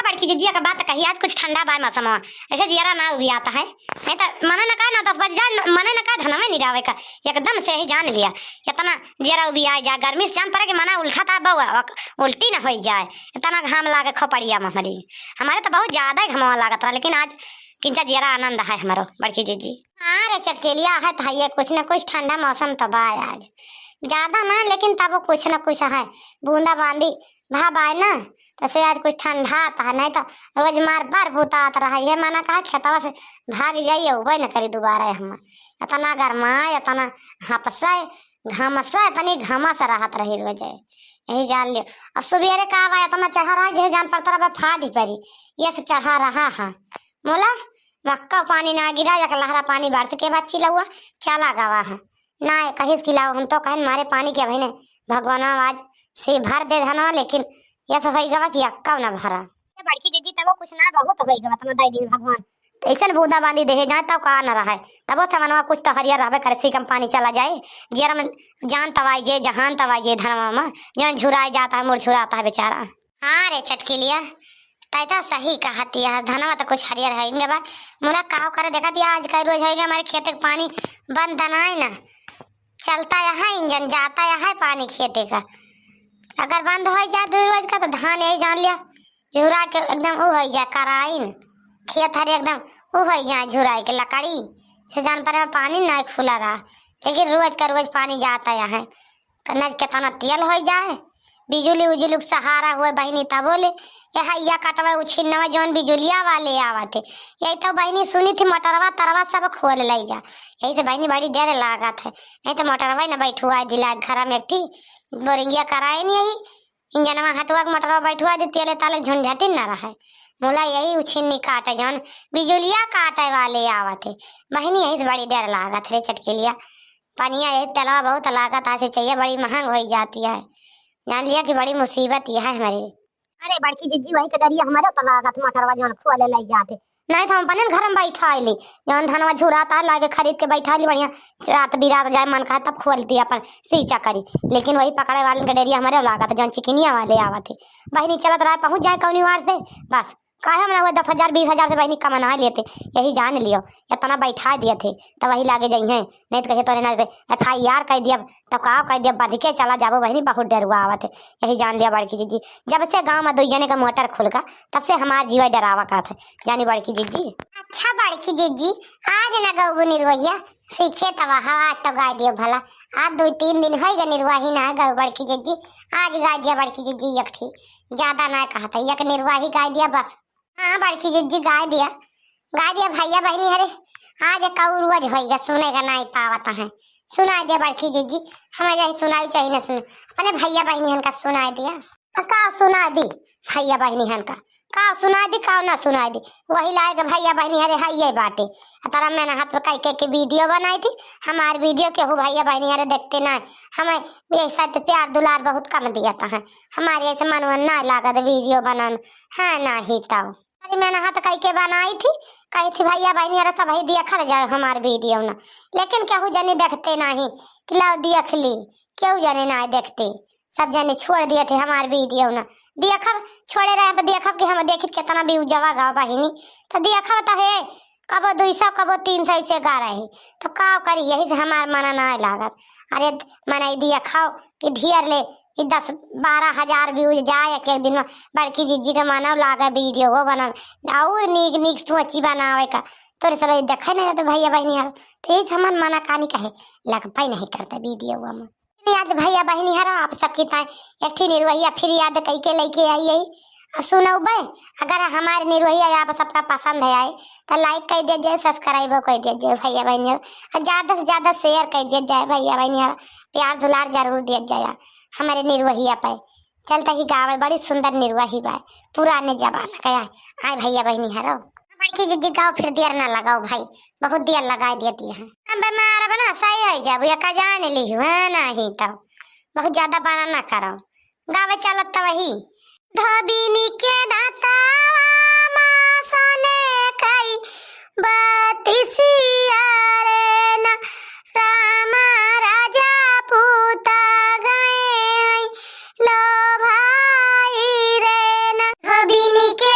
बड़की जिजिया का बात कही आज कुछ ठंडा बा मौसम ऐसे जियारा ना भी आता है नहीं तो मने न का ना 10 बज जा मने न का धनवे नहीं जावे का एकदम से ही जान लिया इतना जियारा भी आ जा गर्मी से जान पड़े कि मना उल्टा था बउआ उल्टी ना हो जाए इतना घाम लागे खोपड़िया में हमारे तो बहुत ज्यादा घाम लागत रहा लेकिन आज किंचा जियारा आनंद है हमारो बड़की जीजी। हाँ रे चटकेलिया है तो ये कुछ न कुछ ठंडा मौसम तो बा आज ज्यादा ना लेकिन तब कुछ न कुछ है बूंदा बांदी भाव आए ना तो से आज कुछ ठंडा आता है नहीं तो रोज मार बार बूता आता रहा ये माना कहा खेतवा से भाग जाइए उबे न करी दोबारा हम इतना गरमाए इतना हपसा घामसा इतनी घामस राहत रही रोज यही जान लियो। अब सुबेरे का आवा इतना चढ़ा रहा है जान पड़ता रहा फाड़ी परी ये से चढ़ा रहा है मोला मक्का पानी ना गिरा या लहरा पानी बढ़ते के बाद चिला हुआ चला गवा है ना कहीं से खिलाओ हम तो कहें मारे पानी के भाई भगवान आज से भर दे धनवा लेकिन यह सब हो गवा कि अक्का ना भरा बड़की जीजी तब कुछ ना बहुत हो गवा तना दाई दिन भगवान ऐसा बूंदा बांदी देहे जाए तब का न रहा है तब समनवा कुछ तो हरियर रहे कर सी कम पानी चला जाए जियर में जान तवाई जे जहान तवाई जे धनवा में जन झुराए जाता है मुरझुराता है बेचारा। हाँ रे चटकी लिया तैता सही कहती है धनवा तो कुछ हरियर है बा मुला काव करे देखा दिया आज कई रोज होगा हमारे खेत का पानी बंद दनाए ना चलता यहाँ इंजन जाता यहाँ पानी खेते का अगर बंद हो जाए 2 रोज का तो धान यही जान लिया झुरा के एकदम वो हो जाए कराइन खेत हरे एकदम वो हो जाए झुराई के लकड़ी से जान पर पानी ना खुला रहा लेकिन रोज का रोज पानी जाता यहाँ कन्नज के तना तेल हो जाए बिजुली उजुली सहारा हुए बहनी तब बोले या कटवा उछिन्नवा जौन बिजुलिया वाले आवा थे यही तो बहनी सुनी थी मोटरवा तरवा सब खोल लाई जा यही से बहनी बड़ी डर लागत है नहीं तो मोटरवा न बैठुआ दिला घर में एक बोरिंगिया कराए नहीं यही इंजनवा हटुआ मोटरवा बैठुआ दी तेले ताले झुंझटी न रहा मोला यही उछिन्नी काटे जौन बिजुलिया काटे वाले आवा थे बहनी यही से बड़ी डर लागत रे चटकेलिया पनिया यही तलवा बहुत लागत ऐसे चाहिए बड़ी महंग हो जाती है जान लिया कि बड़ी मुसीबत यह है हमारी। अरे बड़की जीजी वही के दरिया हमारे तो लागत मोटरवा जौन खोले लाई जाते नहीं तो हम अपने घर में बैठा ली जौन धनवा झुराता लागे खरीद के बैठा ली बढ़िया रात बिरात जाए मन कहा तब खोल दिया अपन सींचा करी लेकिन वही पकड़े वाले के डेरिया हमारे लागत जौन चिकनिया वाले आवा थे बहनी चलत रहा पहुंच जाए कौनी वार से बस काहे हम 10,000 20,000 से बहनी कमा लेते यही जान लियो इतना बैठा दिए थे तब वही लागे जाइ हैं नहीं तो कहे तोरे ना FIR कह दिया तब का कह दिया बध के चला जाबो बहनी बहुत डर हुआ आवत यही जान लिया बड़की जीजी जब से गाँव में 2 जने का मोटर खुल गया तब से हमार जीवा डरावा का था जानी बड़की जीजी। अच्छा बड़की जीजी आज न गऊ निर्वहिया सीखे तब आज तो गाय दियो भला आज 2-3 दिन हो गए निर्वाही ना गऊ बड़की जीजी आज गाय दिया बड़की जीजी एकठी ज्यादा ना कहता एक निर्वाही गाय दिया बस। हाँ बड़की जीजी गाय दिया भैया बहनी अरे आज कऊ रोज होगा सुने का नहीं पावत है सुनाई दिया बड़की जीजी हमें यही सुनाई चाहिए ना सुन अपने भैया बहनी हन का सुनाई दिया का सुना दी भैया बहनी हन का सुना दी का ना सुनाई दी वही लाए भैया बहनी अरे है ये बातें तारा मैंने हाथ में कई के वीडियो बनाई थी हमारे वीडियो के हो भैया बहनी अरे देखते ना हमें ऐसा तो प्यार दुलार बहुत कम दिया था हमारे ऐसे मनवन ना लागत वीडियो बनाना है ना ही तब अरे मैंने हाथ कई के बनाई थी कही थी भैया बहनी अरे सब ही देखा जाए हमारे वीडियो ना लेकिन केहू जने देखते नहीं कि लो देख ली केहू जने ना देखते सब जने छोड़ दिए थे हमारे वीडियो ना देखब छोड़े रहे देखब कि हम देखी कितना भी उजवा गाँव बहिनी तो देखब तो है कबो 200 कबो 300 से गा रहे तो का करी यही से हमार मना ना लागत अरे मना दिया खाओ कि ढेर ले कि 10-12 हजार व्यूज जाए एक दिन में बड़की जीजी के मानव लागे वीडियो वो बना और नीक सोची बनावे का तोरे सब देखे नहीं तो भैया बहनी हर तो ये हमार मना कहानी कहे लग पाई नहीं करते वीडियो में आज भैया बहनी हर आप सबकी ताए एक ठी निर्वहिया फिर याद कई के लेके आई यही सुनो बे अगर हमारे निर्वहिया आप सबका पसंद है आए तो लाइक कर दीजिए सब्सक्राइब कर दीजिए भैया बहनी ज़्यादा से ज़्यादा शेयर कर दिया जाए भैया बहनी प्यार दुलार जरूर दिया जाए हमारे निर्वहिया पे चलता ही गाँव बड़ी सुंदर निर्वाही बा पुराने जमाना का आए भैया बहनी हरो बड़की जीजी गाँव फिर देर ना लगाओ भाई बहुत देर लगा देती है अब बीमार बना सही है जब या का जान ली नहीं तब बहुत ज्यादा बना ना करो गाँव चलत तो वही धोबिनी के दाता सोने कई बतिसिया रे ना रामा राजा पूता गए लो भाई रे ना धोबिनी के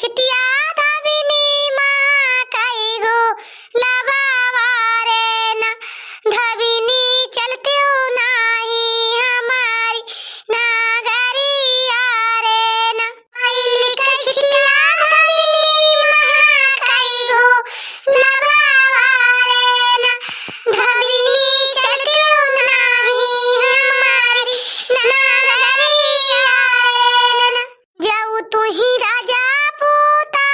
छिटिया धाविनी माँ कई गो लबावा रे ना धाविनी चलते हो नाही हमारी नागरिया रे ना आइल का छिटिया धाविनी माँ कई गो लबावा रे ना धाविनी चलते हो नाही हमारी नागरिया रे ना जाऊ तू ही राजा पूता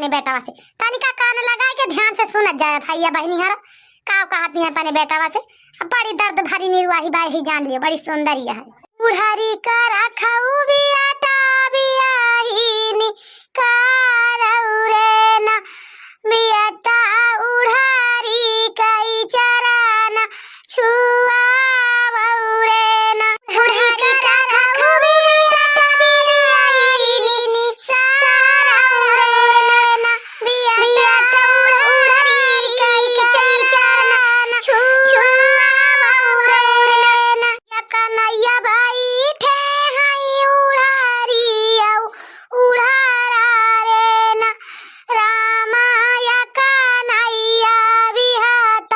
अपने बेटावा से। तनिका कान लगा के ध्यान से सुनत जाए भैया बहनी हर का कहती है अपने बेटावा से। बड़ी दर्द भरी निर्वाही बाई ही जान लियो, बड़ी सुंदर है। बुढ़ारी का रखाऊ बियाटा बियाहिनी कारौरे ना बियाटा उड़ारी कई चराना छुआ बौरे ना। बुढ़ारी का रखाऊ बियाटा बियाहिनी कारौरे ना बियाटा उड़ारी कई चराना छुआ बौरे ना। या कन्हैया भाई ठे हई उड़ारी औ उड़ारा रे ना रामा या कन्हैया बिहात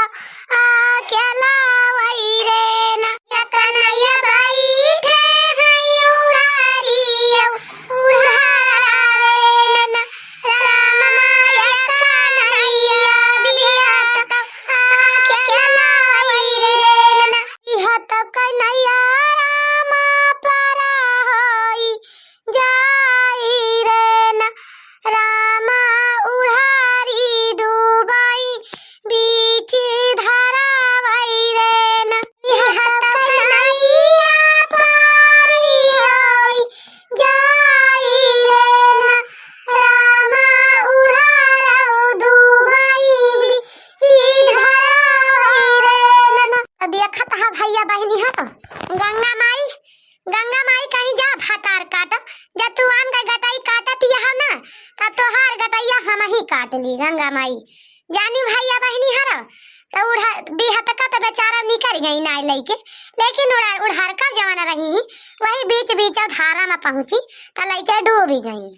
अकेला वही रे ना। या कन्हैया भाई ठे हई उड़ारी औ उड़ारा रे ना रामा या कन्हैया बिहात अकेला वही रे ना। बिहात कन्हैया रामा पारा होई जाई रे ना रामा उड़ारी डूबाई बीच धारा वही रे ना। बिहात कन्हैया पारी होई जाई रे ना रामा उड़ारो डूबाई बीच धारा वही रे ना। देखत हा भैया बहनी हा गंगा माई कहीं जा भातार काट जा तू आन का गटाई काटत यहाँ ना ता तोहार गटैया हम ही काट ली गंगा माई जानी भैया बहनी हर। तो उड़ा बिहत का तो बेचारा निकल गई ना लइके, लेकिन उड़ार का जमाना रही वही बीच बीच धारा में पहुंची तो लइके डूब गई।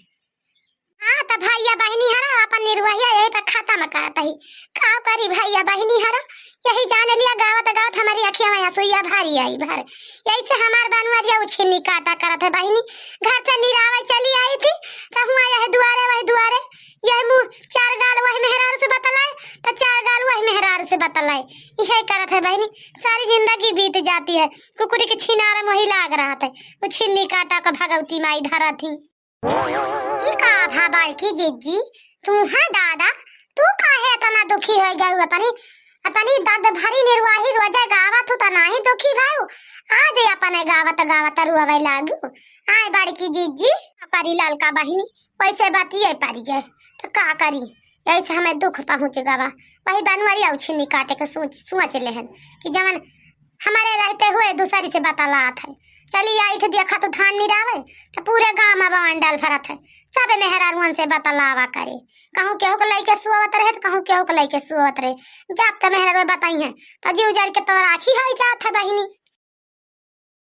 हाँ तो भैया बहनी हर अपन निर्वहिया यही पे खत्म करत ही का करी भैया बहनी हर। यही जान लिया गावत गावत हमारी अखियां में सुइया भारी आई भर। यही से हमार बनुआ दिया उछिन्नी काटा करत है बहनी। घर से निरावे चली आई थी तो हुआ यही दुआरे वही दुआरे यही मुँह चार गाल वही मेहरार से बतलाए तो चार गाल वही मेहरार से बतलाए यही करत है बहनी। सारी जिंदगी बीत जाती है कुकुरी के छिनारा वही लाग रहा था वो छिन्नी काटा का भगवती माई धरा थी। का भाबाई की जीजी तू है दादा तू काहे इतना दुखी हो गई अपनी दर्द भरी निर्वाही रोजे गावत हो तना ही दुखी भाऊ आज अपने गावत गावत रुआवे लागू। आए बड़की जीजी पारी लाल का बहिनी पैसे बातिए पारी गए तो का करी ऐसे हमें दुख पहुंच गवा। वही बनवारी उछिन्नी काटे के सोच लेहन कि जवन हमारे रहते हुए दूसरी से बतलात है। चली आई थे देखा तो धान निरावे तो पूरे गांव में बवंडल भरत है सब मेहरारुअन से बतलावा करे कहूँ केहू के लइके सुवत रहे कहूँ केहू के लइके सुवत रहे जब तो मेहरारू बताई है तो जीव जर के तो राखी हो जात है बहिनी।